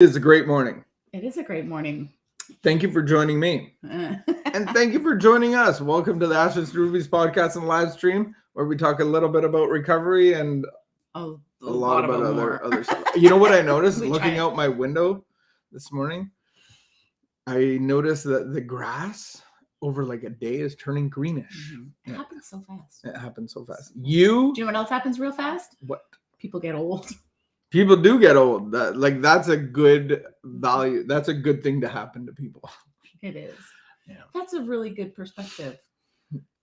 It is a great morning. It is a great morning. Thank you for joining me. And thank you for joining us. Welcome to the Ashes Rubies podcast and live stream, where we talk a little bit about recovery and a lot about more. other stuff. You know what I noticed looking out my window this morning? I noticed that the grass over like a day is turning greenish. Mm-hmm. It happens so fast. It happens so fast. Do you know what else happens real fast? What? People get old. People do get old. That's a good value. That's a good thing to happen to people. It is. Yeah. That's a really good perspective.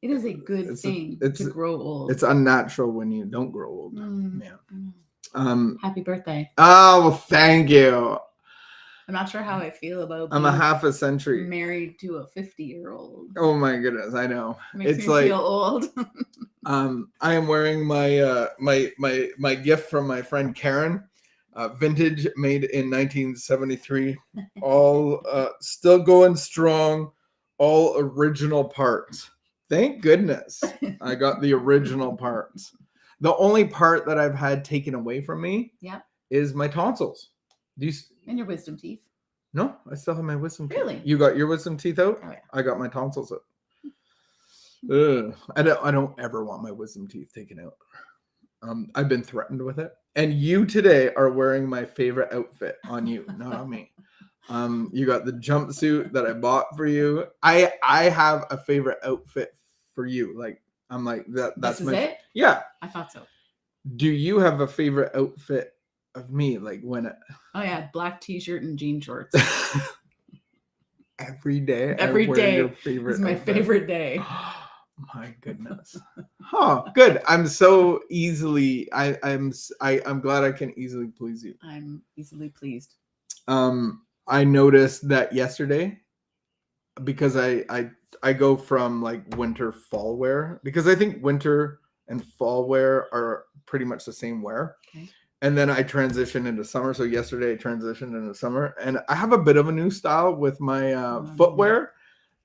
It is a good thing to grow old. It's unnatural when you don't grow old. Yeah. Happy birthday. Oh, well, thank you. I'm not sure how I feel about I'm a half a century married to a 50-year-old. Oh my goodness, I know. Makes me feel old. I am wearing my my gift from my friend Karen, vintage, made in 1973. All still going strong, all original parts. Thank goodness I got the original parts. The only part that I've had taken away from me is my tonsils. And your wisdom teeth. No, I still have my wisdom teeth. Really? You got your wisdom teeth out? Oh, yeah. I got my tonsils out. Ugh. I don't ever want my wisdom teeth taken out. I've been threatened with it. And you today are wearing my favorite outfit on you, not on me. You got the jumpsuit that I bought for you. I have a favorite outfit for you. Like, I'm like that. That's it? Yeah. I thought so. Do you have a favorite outfit of me? Like when Oh yeah, black t-shirt and jean shorts. Every day. Every day your favorite is my outfit. favorite day. My goodness. Oh, good. I'm so easily. I'm glad I can easily please you. I'm easily pleased. I noticed that yesterday, because I go from like winter fall wear, because I think winter and fall wear are pretty much the same wear. Okay. And then I transitioned into summer. So yesterday I transitioned into summer, and I have a bit of a new style with my footwear.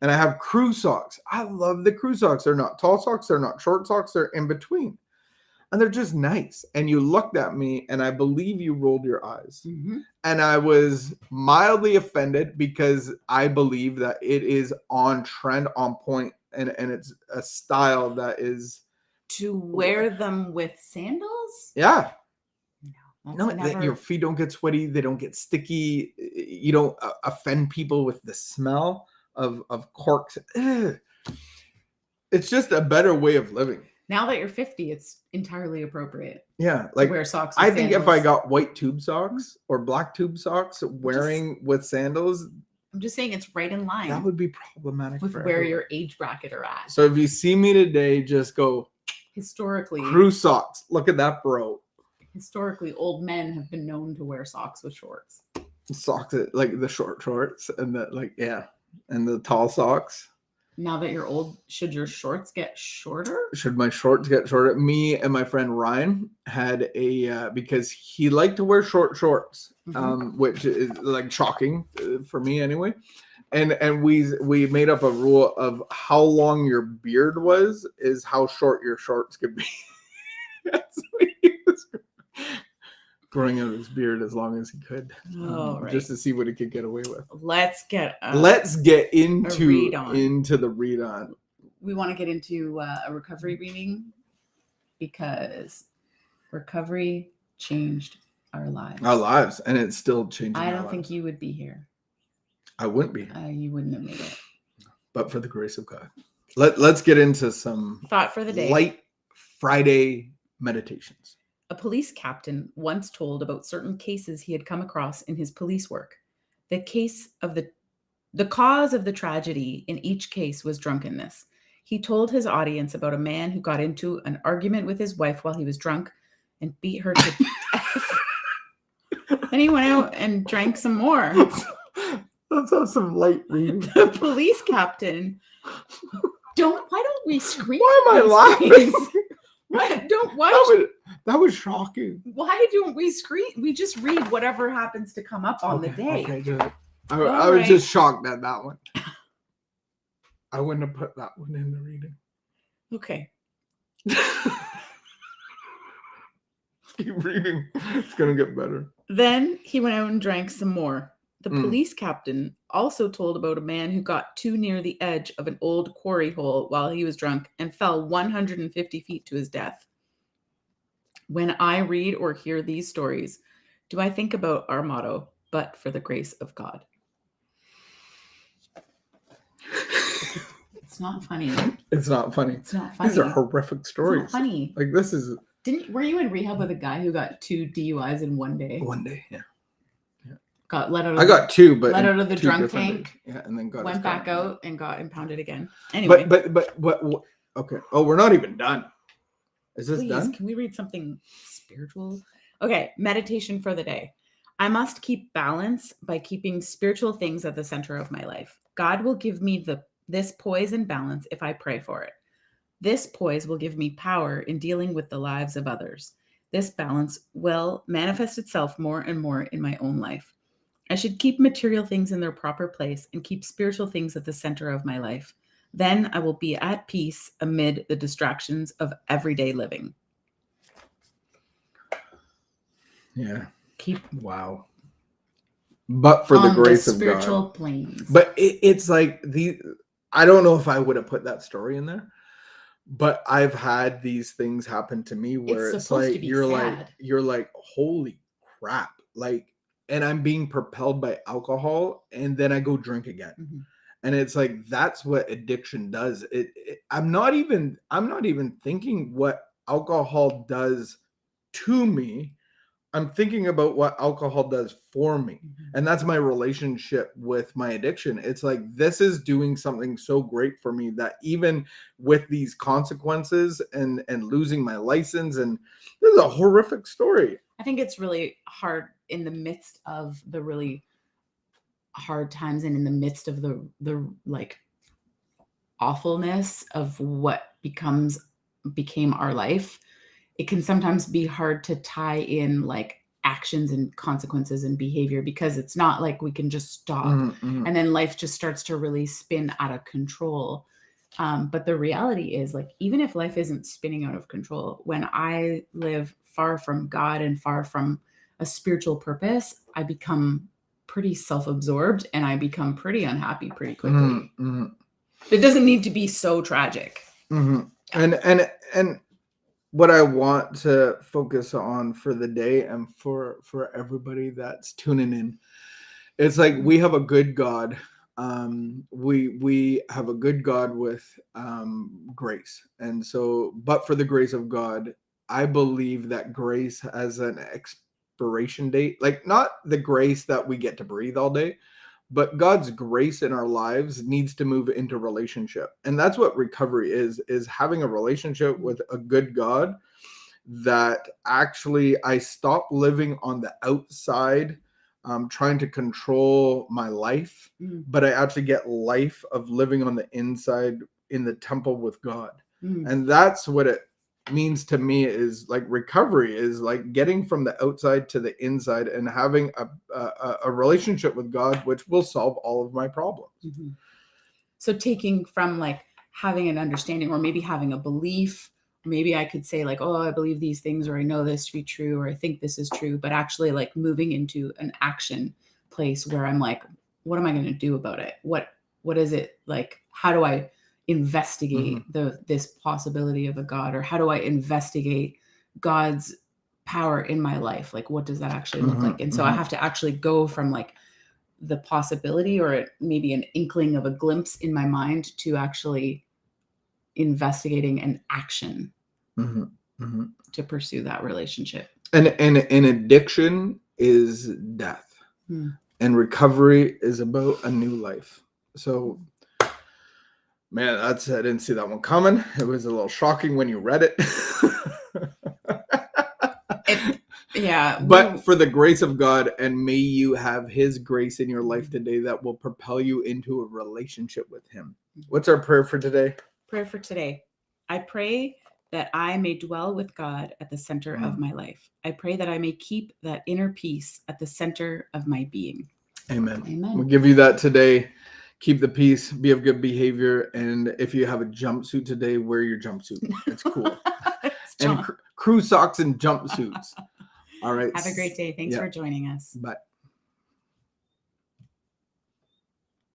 And I have crew socks. I love the crew socks. They're not tall socks. They're not short socks. They're in between. And they're just nice. And you looked at me, and I believe you rolled your eyes. Mm-hmm. And I was mildly offended, because I believe that it is on trend, on point, and it's a style that is... To wear them with sandals? Yeah. No, that your feet don't get sweaty. They don't get sticky. You don't offend people with the smell of corks. Ugh. It's just a better way of living. Now that you're 50, it's entirely appropriate. Yeah, like to wear socks with think sandals. If I got white tube socks or black tube socks with sandals, I'm just saying it's right in line. That would be problematic with where your age bracket are at. So if you see me today, just go historically crew socks. Look at that, bro. Historically, old men have been known to wear socks with shorts. Socks, like the short shorts and and the tall socks. Now that you're old, should your shorts get shorter? Should my shorts get shorter? Me and my friend Ryan had because he liked to wear short shorts, which is like shocking for me anyway. And we made up a rule of how long your beard was is how short your shorts could be. That's what he was growing out his beard as long as he could, right. Just to see what he could get away with. Let's get into the read on. We want to get into a recovery reading, because recovery changed our lives. Our lives, and it's still changing. I don't think you would be here. I wouldn't be. You wouldn't have made it. But for the grace of God. Let's get into some thought for the day. Light Friday meditations. A police captain once told about certain cases he had come across in his police work. The cause of the tragedy in each case was drunkenness. He told his audience about a man who got into an argument with his wife while he was drunk and beat her to death. Then he went out and drank some more. Let's have some light reading. The police captain. Why don't we scream? Why am I laughing? That was shocking. Why don't we scream? We just read whatever happens to come up on the day. Okay, good. I was just shocked at that one. I wouldn't have put that one in the reading. Okay. Keep reading. It's gonna get better. Then he went out and drank some more. The Mm. police captain also told about a man who got too near the edge of an old quarry hole while he was drunk and fell 150 feet to his death. When I read or hear these stories, do I think about our motto, but for the grace of God? It's not funny. It's not funny. It's not funny. These are horrific stories. It's not funny. Like, this is Were you in rehab with a guy who got 2 DUIs in one day? one day. Yeah. Got let out of I got 2, but let out of the two drunk different tank. days. Yeah, and then got Went back out and got impounded again. Anyway, But what? Okay. Oh, we're not even done. Is this please, done? can we read something spiritual? Okay, meditation for the day. I must keep balance by keeping spiritual things at the center of my life. God will give me this poise and balance if I pray for it. This poise will give me power in dealing with the lives of others. This balance will manifest itself more and more in my own life. I should keep material things in their proper place and keep spiritual things at the center of my life. Then I will be at peace amid the distractions of everyday living. Yeah. Wow. But for the grace of spiritual God. planes. But it's like I don't know if I would have put that story in there, but I've had these things happen to me where it's like you're like, holy crap. Like, and I'm being propelled by alcohol and then I go drink again. Mm-hmm. And it's like, that's what addiction does. I'm not even thinking what alcohol does to me. I'm thinking about what alcohol does for me. Mm-hmm. And that's my relationship with my addiction. It's like, this is doing something so great for me that even with these consequences and losing my license, and this is a horrific story. I think it's really hard in the midst of the really hard times and in the midst of the like awfulness of what became our life. It can sometimes be hard to tie in like actions and consequences and behavior, because it's not like we can just stop and then life just starts to really spin out of control. But the reality is, like, even if life isn't spinning out of control, when I live far from God and far from a spiritual purpose, I become pretty self-absorbed and I become pretty unhappy pretty quickly. It doesn't need to be so tragic. And what I want to focus on for the day and for everybody that's tuning in, it's like, we have a good God. We have a good God with grace. And so, but for the grace of God, I believe that grace has an expiration date, like not the grace that we get to breathe all day, but God's grace in our lives needs to move into relationship. And that's what recovery is having a relationship with a good God, that actually I stop living on the outside, trying to control my life, but I actually get life of living on the inside in the temple with God. And that's what it means to me, is like recovery is like getting from the outside to the inside and having a relationship with God, which will solve all of my problems. So taking from like having an understanding, or maybe having a belief, maybe I could say like, oh, I believe these things, or I know this to be true, or I think this is true, but actually like moving into an action place where I'm like, what am I going to do about it? What is it like? How do I investigate this possibility of a God, or how do I investigate God's power in my life? Like, what does that actually look like? And so I have to actually go from like the possibility, or maybe an inkling of a glimpse in my mind, to actually investigating an action to pursue that relationship. And addiction is death, and recovery is about a new life. So, man, I didn't see that one coming. It was a little shocking when you read it. But for the grace of God, and may you have his grace in your life today that will propel you into a relationship with him. What's our prayer for today? Prayer for today. I pray that I may dwell with God at the center of my life. I pray that I may keep that inner peace at the center of my being. Amen. Amen. We'll give you that today. Keep the peace, be of good behavior. And if you have a jumpsuit today, wear your jumpsuit. It's cool. And crew socks and jumpsuits. All right. Have a great day. Thanks Yeah. for joining us. Bye.